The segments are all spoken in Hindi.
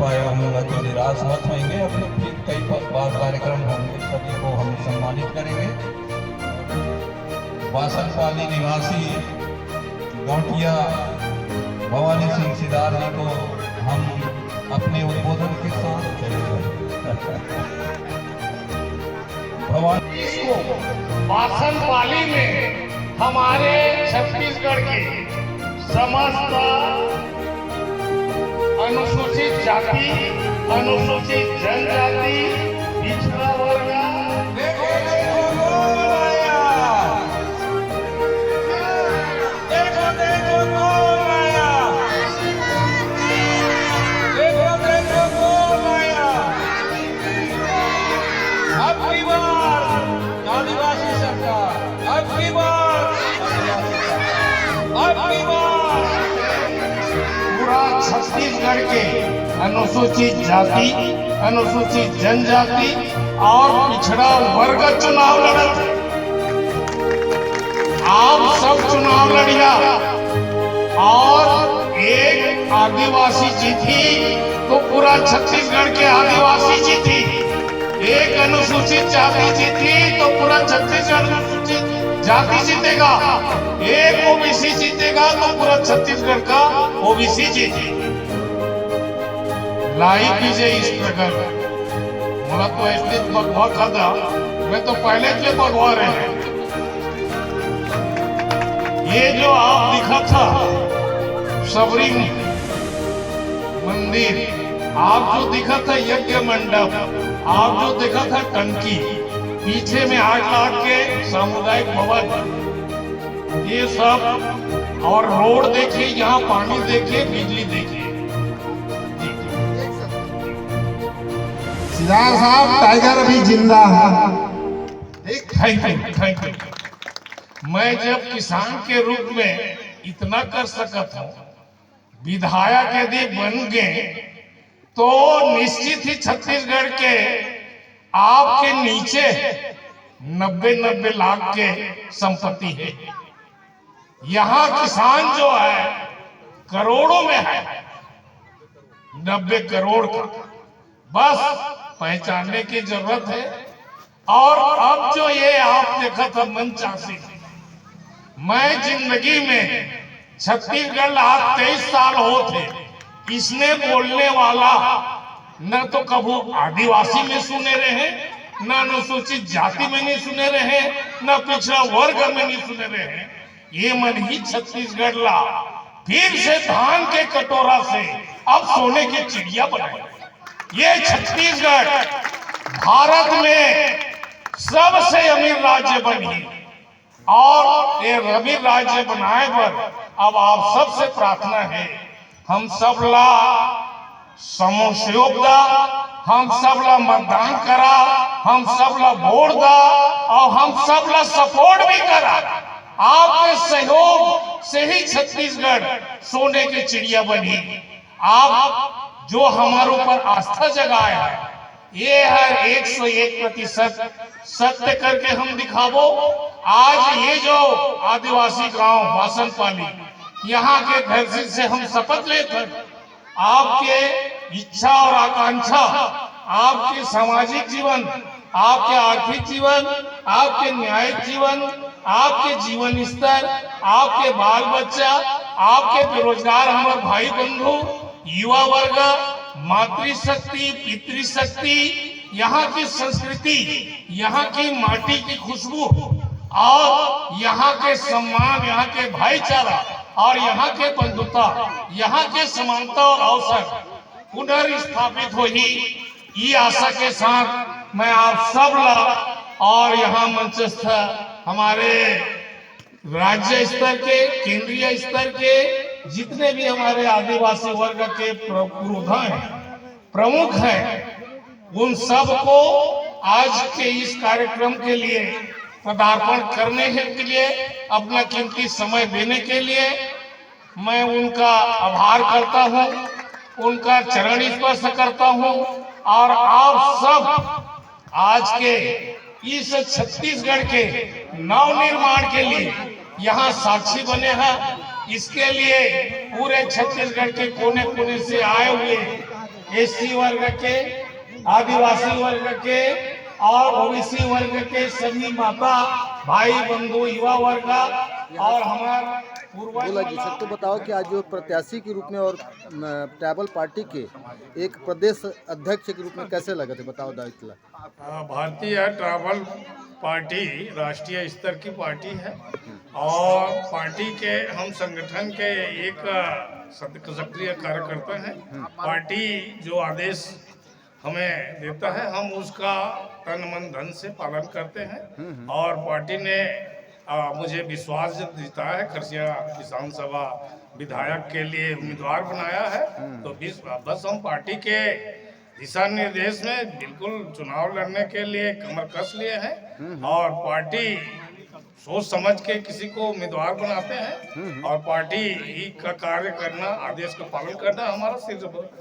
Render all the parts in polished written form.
पाए होंगे तो निराश मत होंगे। अपने फिर कई बार कार्यक्रम होंगे, सभी को हम सम्मानित करेंगे। वासनपाली निवासी गौटिया भवानी सिंह सिदार जी को हम अपने उद्बोधन के साथ भवानी को वासनपाली में हमारे छत्तीसगढ़ के समस्त अनुसूचित जाति, अनुसूचित जनजाति, पिछड़ा वर्ग, छत्तीसगढ़ के अनुसूचित जाति, अनुसूचित जनजाति और पिछड़ा वर्ग चुनाव लड़त। आप सब चुनाव लड़िया और एक आदिवासी जीती तो पूरा छत्तीसगढ़ के आदिवासी जीती, एक अनुसूचित जाति जीती तो पूरा छत्तीसगढ़ अनुसूचित जाति जीतेगा, एक ओबीसी जीतेगा तो पूरा छत्तीसगढ़ का ओबीसी जीते। लाई कीजिए इस प्रकार मोला तो ऐसे भगवा खाता, मैं तो पहले से भगवा रहे हैं। ये जो आप दिखा था सबरी मंदिर, आप जो दिखा था यज्ञ मंडप, आप जो देखा था टंकी, पीछे में 8 लाख के सामुदायिक भवन, ये सब, और रोड देखिए, यहाँ पानी देखिए, बिजली देखिए। सिदार साहब टाइगर अभी जिंदा है। Thank you. मैं जब किसान के रूप में इतना कर सकता हूँ, विधायक यदि बन गए तो निश्चित ही छत्तीसगढ़ के आपके नीचे 90 लाख के संपत्ति है। यहाँ किसान जो है करोड़ों में है, 90 करोड़ का, बस पहचानने की जरूरत है। और अब जो ये आप देखा था मनचासी, मैं जिंदगी में छत्तीसगढ़ आज 23 साल होते, इसने बोलने वाला न तो कभी आदिवासी में सुने रहे, न अनुसूचित जाति में नहीं सुने रहे, न पिछड़ा वर्ग में नहीं सुने रहे। ये मन ही छत्तीसगढ़ ला फिर से धान के कटोरा से अब सोने की चिड़िया बनाए। ये छत्तीसगढ़ भारत में सबसे अमीर राज्य बनी, और ये अमीर राज्य बनाए पर अब आप सबसे प्रार्थना है, हम सब ला सहयोग दा, हम सब ला मतदान करा, हम सब ला वोट दा, और हम सब ला सपोर्ट भी करा। आपके सहयोग से ही छत्तीसगढ़ सोने की चिड़िया बनी। आप जो हमारे ऊपर आस्था जगाया है, ये है 101% सत्य करके हम दिखावो। आज ये जो आदिवासी गांव वासनपाली, यहाँ के घर से हम शपथ लेते हैं, आपके इच्छा और आकांक्षा, आपके सामाजिक जीवन, आपके आर्थिक जीवन, आपके न्यायिक जीवन, आपके जीवन स्तर, आपके बाल बच्चा, आपके बेरोजगार हमारे भाई बंधु, युवा वर्ग, मातृशक्ति, पितृशक्ति, यहाँ की संस्कृति, यहाँ की माटी की खुशबू, और यहाँ के सम्मान, यहाँ के भाईचारा, और यहाँ के बंधुता, यहाँ के समानता और अवसर पुनर्स्थापित हो ही, ये आशा के साथ मैं आप सब ला और यहाँ मंचस्थ हमारे राज्य स्तर के, केंद्रीय स्तर के जितने भी हमारे आदिवासी वर्ग के पुरोधा हैं, प्रमुख हैं, उन सब को आज के इस कार्यक्रम के लिए पदार्पण करने के लिए, अपना कीमती समय देने के लिए मैं उनका आभार करता हूं, उनका चरण स्पर्श करता हूं। और आप सब आज के इस छत्तीसगढ़ के नव निर्माण के लिए यहाँ साक्षी बने हैं। इसके लिए पूरे छत्तीसगढ़ के कोने कोने से आए हुए एससी वर्ग के, आदिवासी वर्ग के और ओबीसी वर्ग के सभी माता भाई बंधु युवा वर्ग और हमारा बोला जी सर, तो बताओ कि आज जो प्रत्याशी के रूप में और ट्राइबल पार्टी के एक प्रदेश अध्यक्ष के रूप में कैसे लगे थे, बताओ दायित्व। भारतीय ट्राइबल पार्टी राष्ट्रीय स्तर की पार्टी है और पार्टी के हम संगठन के एक सक्रिय कार्यकर्ता हैं। पार्टी जो आदेश हमें देता है हम उसका तन मन धन से पालन करते हैं और पार्टी ने मुझे विश्वास दिखाया है, खरसिया किसान सभा विधायक के लिए उम्मीदवार बनाया है। तो बस हम पार्टी के दिशा निर्देश में बिल्कुल चुनाव लड़ने के लिए कमर कस लिए हैं और पार्टी सोच समझ के किसी को उम्मीदवार बनाते हैं और पार्टी का कार्य करना, आदेश का पालन करना हमारा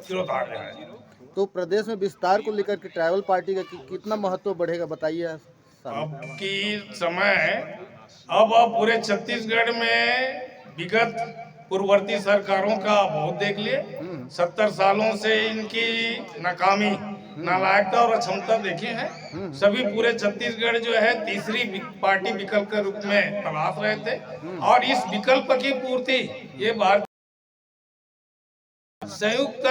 सिरोधार्य है। तो प्रदेश में विस्तार को लेकर के ट्राइबल पार्टी का कितना महत्व बढ़ेगा, बताइए। अब की समय अब पूरे छत्तीसगढ़ में विगत पूर्ववर्ती सरकारों का बहुत देख लिए। 70 सालों से इनकी नाकामी, नालायकता और अक्षमता देखे हैं। सभी पूरे छत्तीसगढ़ जो है तीसरी पार्टी विकल्प के रूप में तलाश रहे थे और इस विकल्प की पूर्ति ये भारत संयुक्त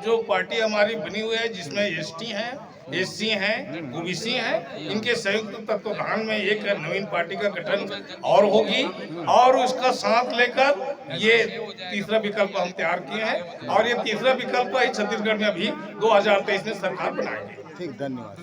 जो पार्टी हमारी बनी हुई है, जिसमें एसटी हैं, एससी हैं, ओबीसी हैं, इनके संयुक्त तत्वाधान में एक नवीन पार्टी का गठन और होगी और उसका साथ लेकर ये तीसरा विकल्प हम तैयार किए हैं और ये तीसरा विकल्प छत्तीसगढ़ में अभी 2023 में सरकार बनाएगी। ठीक, धन्यवाद।